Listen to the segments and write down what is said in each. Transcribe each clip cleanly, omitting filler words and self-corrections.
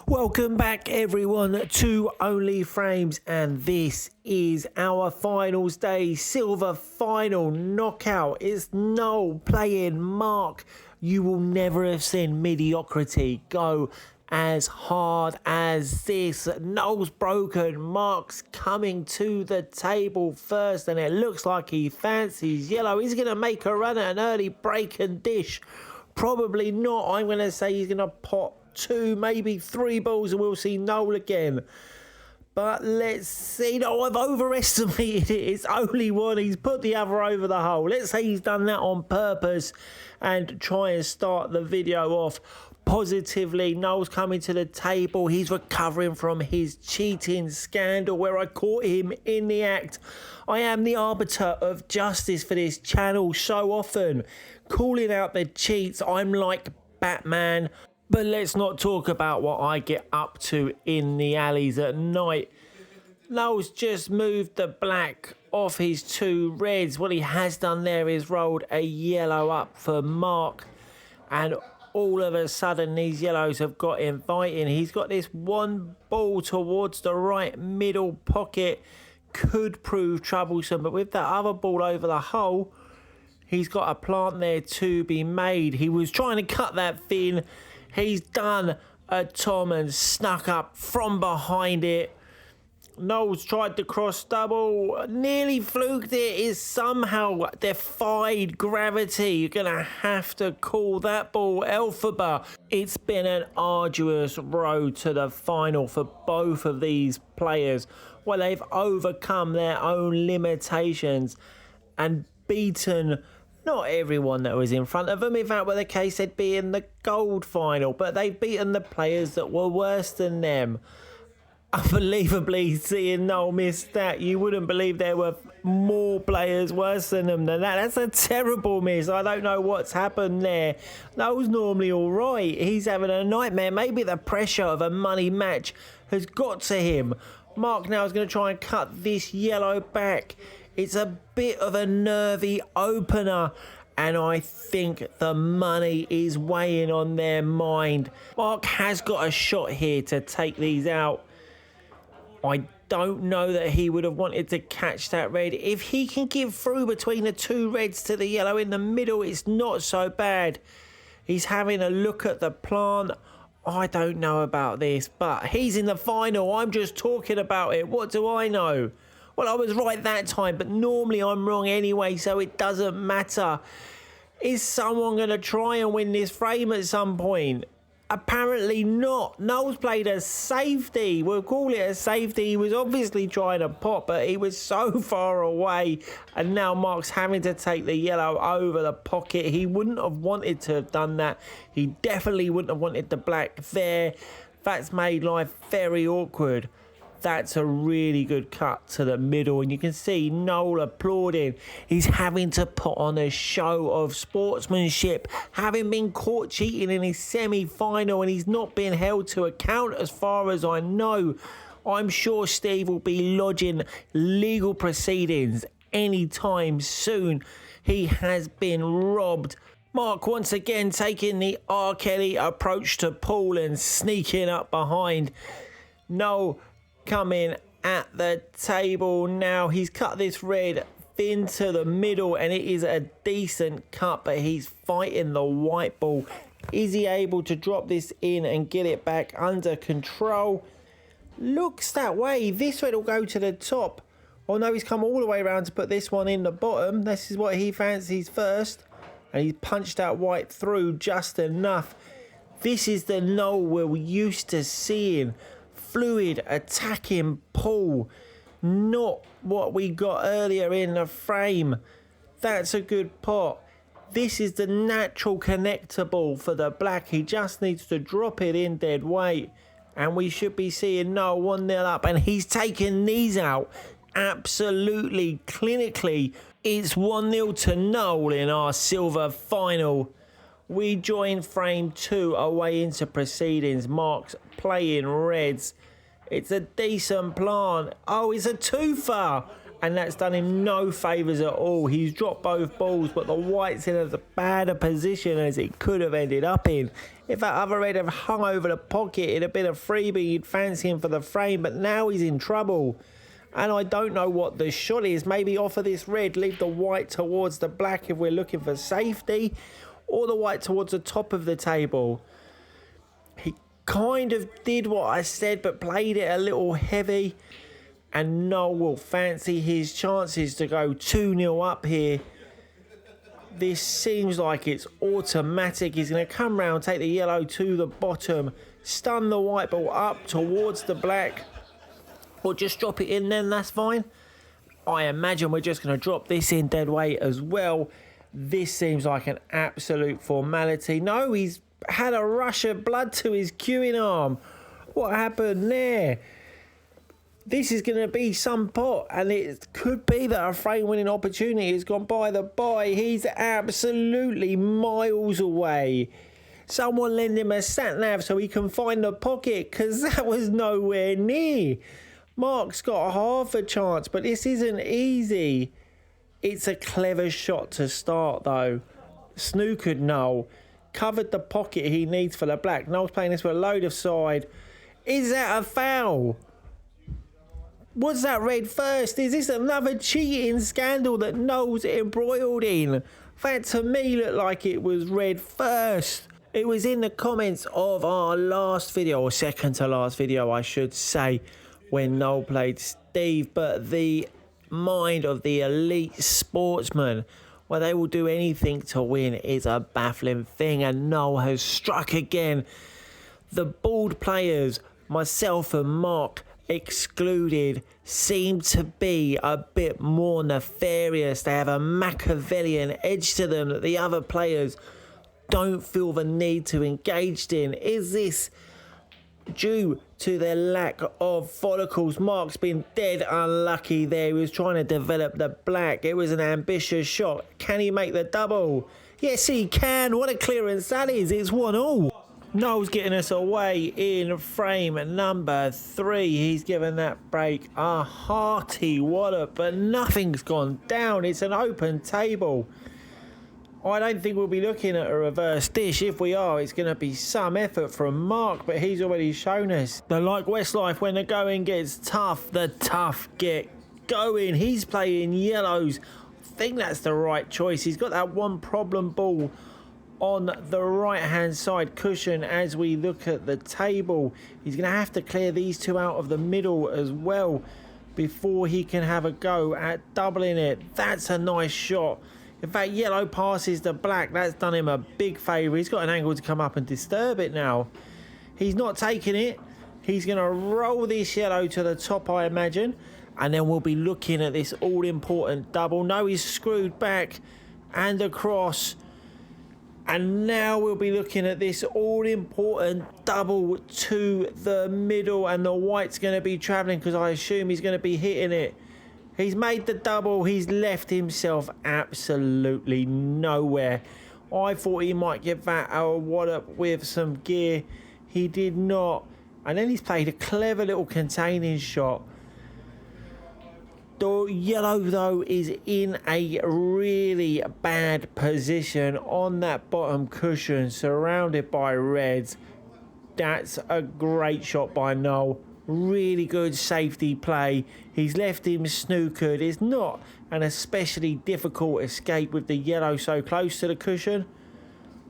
Welcome back everyone to Only Frames, and this is our finals day silver final knockout. It's Noel playing Mark. You will never have seen mediocrity go as hard as this. Noel's broken, Mark's coming to the table first, and it looks like he fancies yellow. He's going to make a run at an early break and dish. Probably not. I'm going to say he's going to pot 2, maybe 3 balls, and we'll see Noel again. But let's see. No, I've overestimated it. It's only one. He's put the other over the hole. Let's say he's done that on purpose and try and start the video off positively. Noel's coming to the table. He's recovering from his cheating scandal where I caught him in the act. I am the arbiter of justice for this channel so often, calling out the cheats. I'm like Batman. But let's not talk about what I get up to in the alleys at night. Noel's just moved the black off his 2 reds. What he has done there is rolled a yellow up for Mark. And all of a sudden these yellows have got inviting. He's got this 1 ball towards the right middle pocket. Could prove troublesome. But with that other ball over the hole, he's got a plant there to be made. He was trying to cut that thin. He's done a Tom and snuck up from behind it. Noel's tried the cross double, nearly fluked it. Is somehow defied gravity. You're going to have to call that ball Elphaba. It's been an arduous road to the final for both of these players, where they've overcome their own limitations and beaten not everyone that was in front of them. If that were the case, they'd be in the gold final. But they've beaten the players that were worse than them. Unbelievably, seeing Noel miss that, you wouldn't believe there were more players worse than them than that. That's a terrible miss. I don't know what's happened there. Noel's normally all right. He's having a nightmare. Maybe the pressure of a money match has got to him. Mark now is going to try and cut this yellow back. It's a bit of a nervy opener, and I think the money is weighing on their mind. Mark has got a shot here to take these out. I don't know that he would have wanted to catch that red. If he can get through between the 2 reds to the yellow in the middle, it's not so bad. He's having a look at the plant. I don't know about this, but he's in the final. I'm just talking about it. What do I know? Well, I was right that time, but normally I'm wrong anyway, so it doesn't matter. Is someone going to try and win this frame at some point? Apparently not. Noel's played a safety. We'll call it a safety. He was obviously trying to pop, but he was so far away. And now Mark's having to take the yellow over the pocket. He wouldn't have wanted to have done that. He definitely wouldn't have wanted the black there. That's made life very awkward. That's a really good cut to the middle, and you can see Noel applauding. He's having to put on a show of sportsmanship, having been caught cheating in his semi-final, and he's not been held to account as far as I know. I'm sure Steve will be lodging legal proceedings anytime soon. He has been robbed. Mark once again taking the R. Kelly approach to Paul and sneaking up behind. Noel coming at the table now. He's cut this red thin to the middle, and it is a decent cut, but he's fighting the white ball. Is he able to drop this in and get it back under control? Looks that way. This red will go to the top. Oh no, he's come all the way around to put this one in the bottom. This is what he fancies first, and he's punched that white through just enough. This is the Noel we're used to seeing. Fluid attacking pull, not what we got earlier in the frame. That's a good pot. This is the natural connector ball for the black. He just needs to drop it in dead weight, and we should be seeing Noel 1-0 up, and he's taken these out absolutely clinically. It's 1-0 to Noel in our silver final. We join frame 2 away into proceedings. Mark's playing reds. It's a decent plant. Oh, it's a twofer. and that's done him no favours at all. He's dropped both balls, but the white's in as bad a position as it could have ended up in. If that other red had hung over the pocket, it'd have been a freebie. You'd fancy him for the frame, but now he's in trouble. And I don't know what the shot is. Maybe offer this red, leave the white towards the black if we're looking for safety, or the white towards the top of the table. He kind of did what I said, but played it a little heavy. And Noel will fancy his chances to go 2-0 up here. This seems like it's automatic. He's going to come round, take the yellow to the bottom, stun the white ball up towards the black. Or just drop it in then, that's fine. I imagine we're just going to drop this in dead weight as well. This seems like an absolute formality. No, he's had a rush of blood to his cueing arm. What happened there? This is going to be some pot, and it could be that a frame-winning opportunity has gone by the by. He's absolutely miles away. Someone lend him a sat-nav so he can find the pocket, because that was nowhere near. Mark's got half a chance, but this isn't easy. It's a clever shot to start, though. Snookered Noel. Covered the pocket he needs for the black. Noel's playing this with a load of side. Is that a foul? Was that red first? Is this another cheating scandal that Noel's embroiled in? That to me looked like it was red first. It was in the comments of our last video, or second to last video, I should say, when Noel played Steve, but the mind of the elite sportsman, where they will do anything to win, is a baffling thing, and Noel has struck again. The bald players, myself and Mark excluded, seem to be a bit more nefarious. They have a Machiavellian edge to them that the other players don't feel the need to engage in. Is this due to their lack of follicles? Mark's been dead unlucky there. He was trying to develop the black. It was an ambitious shot. Can he make the double? Yes, he can. What a clearance that is. It's 1-1. Noel's getting us away in frame number 3. He's given that break a hearty wallop, but nothing's gone down. It's an open table. I don't think we'll be looking at a reverse dish. If we are, it's going to be some effort from Mark, but he's already shown us that, like Westlife, when the going gets tough, the tough get going. He's playing yellows. I think that's the right choice. He's got that one problem ball on the right hand side cushion as we look at the table. He's going to have to clear these two out of the middle as well before he can have a go at doubling it. That's a nice shot. In fact, yellow passes the black. That's done him a big favour. He's got an angle to come up and disturb it now. He's not taking it. He's going to roll this yellow to the top, I imagine. And then we'll be looking at this all-important double. No, he's screwed back and across. And now we'll be looking at this all-important double to the middle. And the white's going to be travelling because I assume he's going to be hitting it. He's made the double. He's left himself absolutely nowhere. I thought he might give that a wallop with some gear. He did not. And then he's played a clever little containing shot. The yellow, though, is in a really bad position on that bottom cushion, surrounded by reds. That's a great shot by Noel. Really good safety play. He's left him snookered. It's not an especially difficult escape with the yellow so close to the cushion,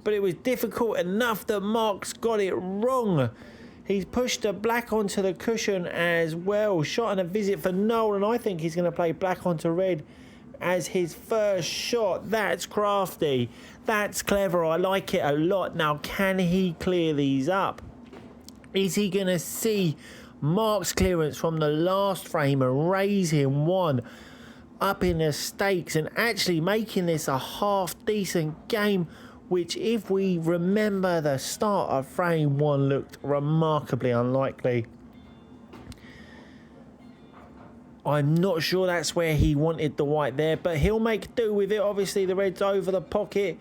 but it was difficult enough that Mark's got it wrong. He's pushed the black onto the cushion as well. Shot and a visit for Noel, and I think he's going to play black onto red as his first shot. That's crafty. That's clever. I like it a lot. Now, can he clear these up? Is he going to see Mark's clearance from the last frame and raise him one up in the stakes and actually making this a half-decent game, which, if we remember the start of frame 1, looked remarkably unlikely. I'm not sure that's where he wanted the white there, but he'll make do with it. Obviously, the red's over the pocket.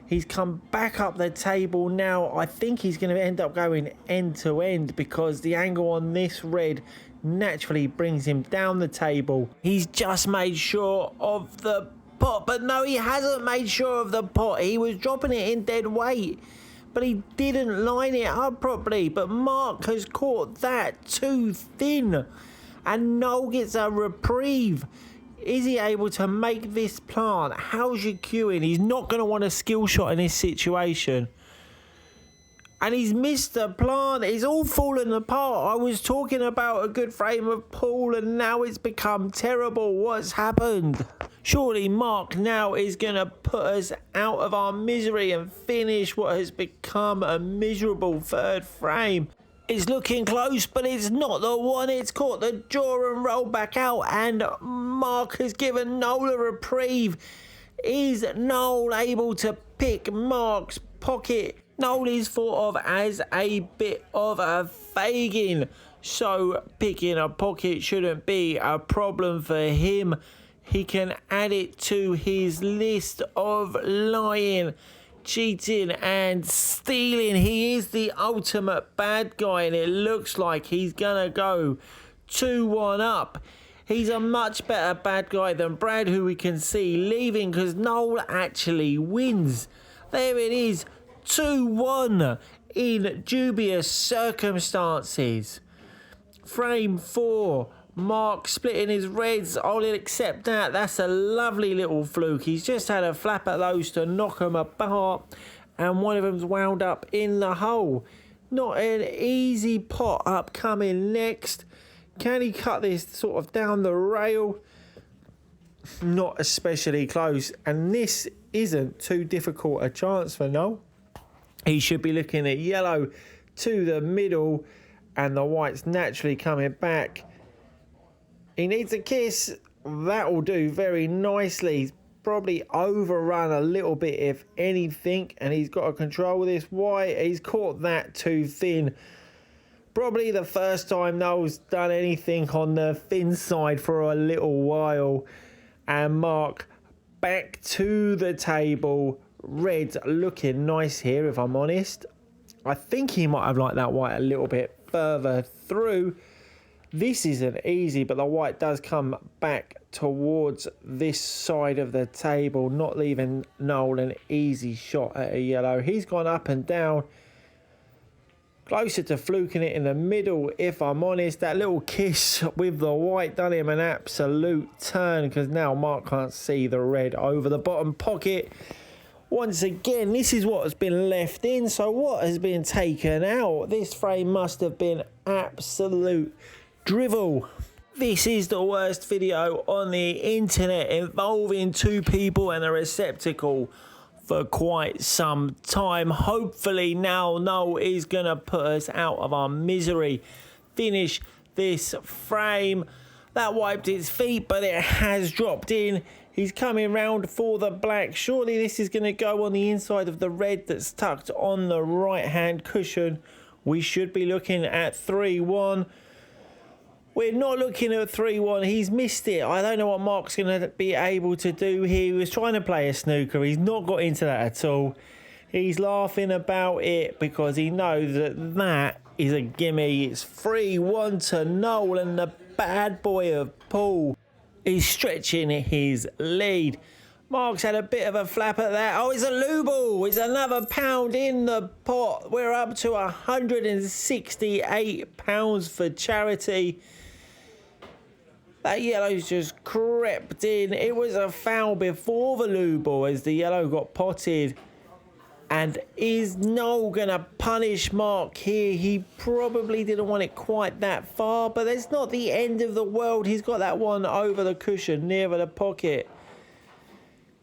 He's come back up the table now. I think he's going to end up going end to end because the angle on this red naturally brings him down the table. He's just made sure of the pot, but no, he hasn't made sure of the pot. He was dropping it in dead weight, but he didn't line it up properly. But Mark has caught that too thin, and Noel gets a reprieve. Is he able to make this plant? How's your cueing? He's not going to want a skill shot in this situation. And he's missed the plant. It's all fallen apart. I was talking about a good frame of pool and now it's become terrible. What's happened? Surely Mark now is going to put us out of our misery and finish what has become a miserable third frame. It's looking close, but it's not the one. It's caught the jaw and rolled back out, and Mark has given Noel a reprieve. Is Noel able to pick Mark's pocket? Noel is thought of as a bit of a Fagin, so picking a pocket shouldn't be a problem for him. He can add it to his list of lying, cheating and stealing. He is the ultimate bad guy, and it looks like he's gonna go 2-1 up. He's a much better bad guy than Brad, who we can see leaving because Noel actually wins. There it is, 2-1 in dubious circumstances. Frame 4. Mark splitting his reds. I'll accept that. That's a lovely little fluke. He's just had a flap at those to knock them apart, and one of them's wound up in the hole. Not an easy pot up coming next. Can he cut this sort of down the rail? Not especially close, and this isn't too difficult a chance for Noel. He should be looking at yellow to the middle, and the white's naturally coming back. He needs a kiss. That will do very nicely. He's probably overrun a little bit, if anything, and he's got to control this white. He's caught that too thin. Probably the first time Noel's done anything on the thin side for a little while. And Mark back to the table. Red's looking nice here, if I'm honest. I think he might have liked that white a little bit further through. This isn't easy, but the white does come back towards this side of the table, not leaving Noel an easy shot at a yellow. He's gone up and down, closer to fluking it in the middle, if I'm honest. That little kiss with the white done him an absolute turn, because now Mark can't see the red over the bottom pocket. Once again, this is what has been left in, so what has been taken out? This frame must have been absolute drivel. This is the worst video on the internet involving two people and a receptacle for quite some time. Hopefully now Noel is going to put us out of our misery. Finish this frame. That wiped its feet, but it has dropped in. He's coming round for the black. Surely this is going to go on the inside of the red that's tucked on the right hand cushion. We should be looking at 3-1. We're not looking at 3-1. He's missed it. I don't know what Mark's going to be able to do here. He was trying to play a snooker. He's not got into that at all. He's laughing about it because he knows that that is a gimme. It's 3-1 to Noel, and the bad boy of pool is stretching his lead. Mark's had a bit of a flap at that. Oh, it's a loo ball. It's another pound in the pot. We're up to £168 for charity. That yellow's just crept in. It was a foul before the loo ball as the yellow got potted. And is Noel going to punish Mark here? He probably didn't want it quite that far, but it's not the end of the world. He's got that one over the cushion, nearer the pocket.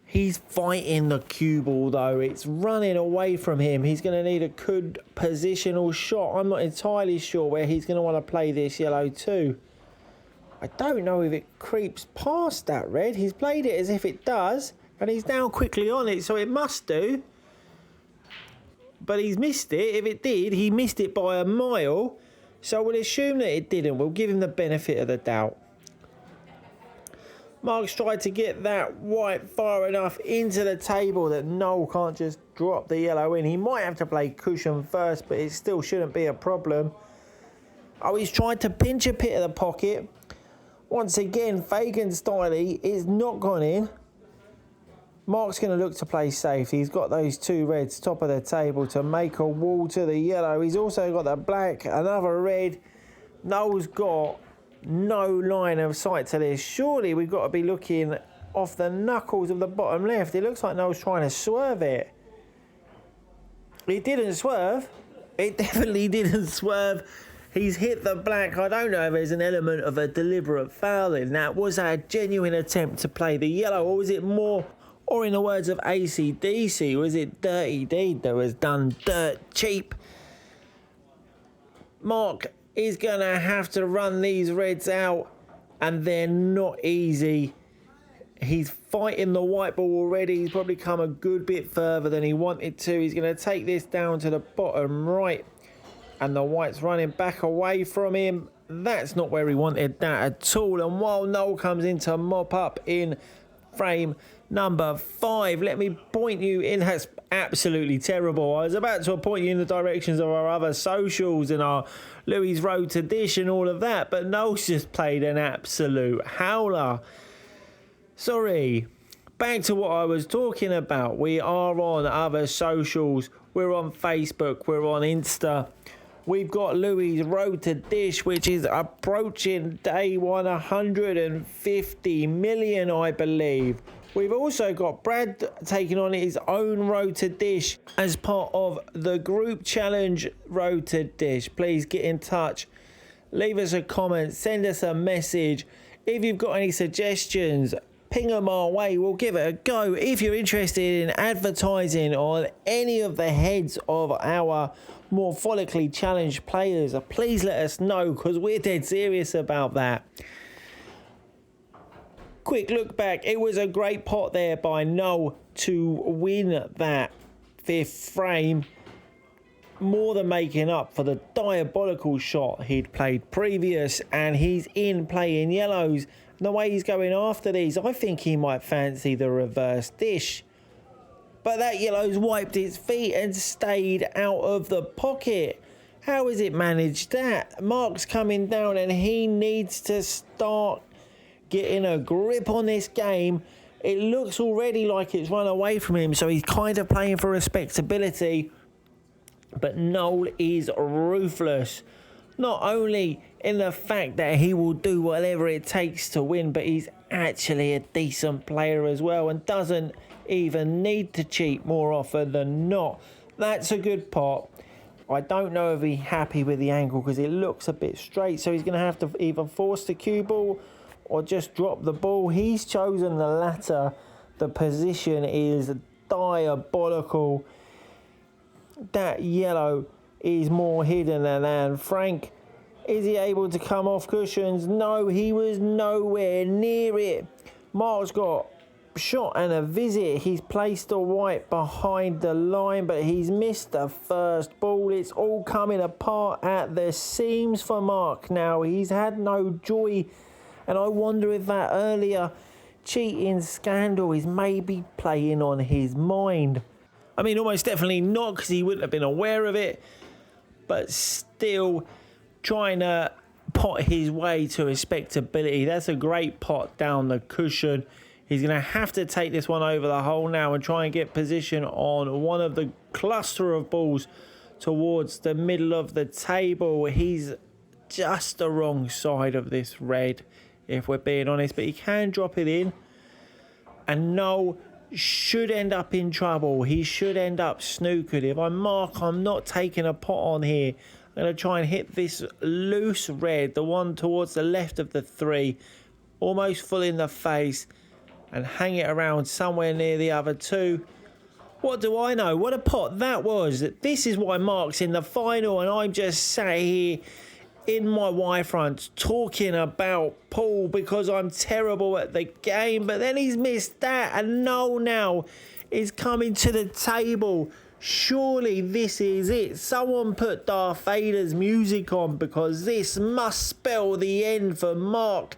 He's fighting the cue ball, though. It's running away from him. He's going to need a good positional shot. I'm not entirely sure where he's going to want to play this yellow too. I don't know if it creeps past that red. He's played it as if it does, and he's now quickly on it, so it must do. But he's missed it. If it did, he missed it by a mile. So we'll assume that it didn't. We'll give him the benefit of the doubt. Mark's tried to get that white far enough into the table that Noel can't just drop the yellow in. He might have to play cushion first, but it still shouldn't be a problem. Oh, he's tried to pinch a pit of the pocket. Once again, Fagan Styley is not gone in. Mark's going to look to play safe. He's got those two reds top of the table to make a wall to the yellow. He's also got the black, another red. Noel's got no line of sight to this. Surely we've got to be looking off the knuckles of the bottom left. It looks like Noel's trying to swerve it. It didn't swerve. It definitely didn't swerve. He's hit the black. I don't know if there's an element of a deliberate foul in that. Was that a genuine attempt to play the yellow, or was it more, or in the words of AC/DC, was it dirty deed that was done dirt cheap? Mark is going to have to run these reds out, and they're not easy. He's fighting the white ball already. He's probably come a good bit further than he wanted to. He's going to take this down to the bottom right, and the white's running back away from him. That's not where he wanted that at all. And while Noel comes in to mop up in frame number 5, let me point you in. That's absolutely terrible. I was about to point you in the directions of our other socials and our Louis Road to Dish and all of that, but Noel's just played an absolute howler. Sorry. Back to what I was talking about. We are on other socials. We're on Facebook. We're on Insta. We've got Louis' Road to Dish, which is approaching day 150 million, I believe. We've also got Brad taking on his own Road to Dish as part of the group challenge Road to Dish. Please get in touch. Leave us a comment. Send us a message. If you've got any suggestions, ping them our way. We'll give it a go. If you're interested in advertising on any of the heads of our morpholically challenged players, please let us know, because we're dead serious about that. Quick look back. It was a great pot there by Noel to win that 5th frame, more than making up for the diabolical shot he'd played previous, and he's in playing yellows. And the way he's going after these, I think he might fancy the reverse dish. But that yellow's wiped its feet and stayed out of the pocket. How has it managed that? Mark's coming down and he needs to start getting a grip on this game. It looks already like it's run away from him, so he's kind of playing for respectability. But Noel is ruthless. Not only in the fact that he will do whatever it takes to win, but he's actually a decent player as well and doesn't even need to cheat more often than not. That's a good pot. I don't know if he's happy with the angle because it looks a bit straight, so he's going to have to either force the cue ball or just drop the ball. He's chosen the latter. The position is diabolical. That yellow is more hidden than Frank. Is he able to come off cushions? No, he was nowhere near it. Mark's got shot and a visit. He's placed the white behind the line, but he's missed the first ball. It's all coming apart at the seams for Mark now. He's had no joy, and I wonder if that earlier cheating scandal is maybe playing on his mind. I mean, almost definitely not, because he wouldn't have been aware of it, but still trying to pot his way to respectability. That's a great pot down the cushion. He's going to have to take this one over the hole now and try and get position on one of the cluster of balls towards the middle of the table. He's just the wrong side of this red, if we're being honest, but he can drop it in. And Noel should end up in trouble. He should end up snookered. If I'm Mark, I'm not taking a pot on here. I'm going to try and hit this loose red, the one towards the left of the 3, almost full in the face, and hang it around somewhere near the other 2. What do I know? What a pot that was. This is why Mark's in the final, and I'm just sat here in my Y-front talking about pool because I'm terrible at the game. But then he's missed that, and Noel now is coming to the table. Surely this is it. Someone put Darth Vader's music on, because this must spell the end for Mark.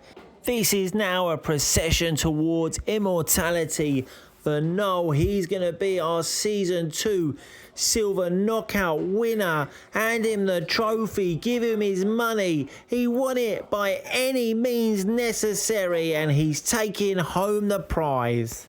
This is now a procession towards immortality for Noel. He's going to be our Season 2 Silver Knockout winner. Hand him the trophy, give him his money. He won it by any means necessary and he's taking home the prize.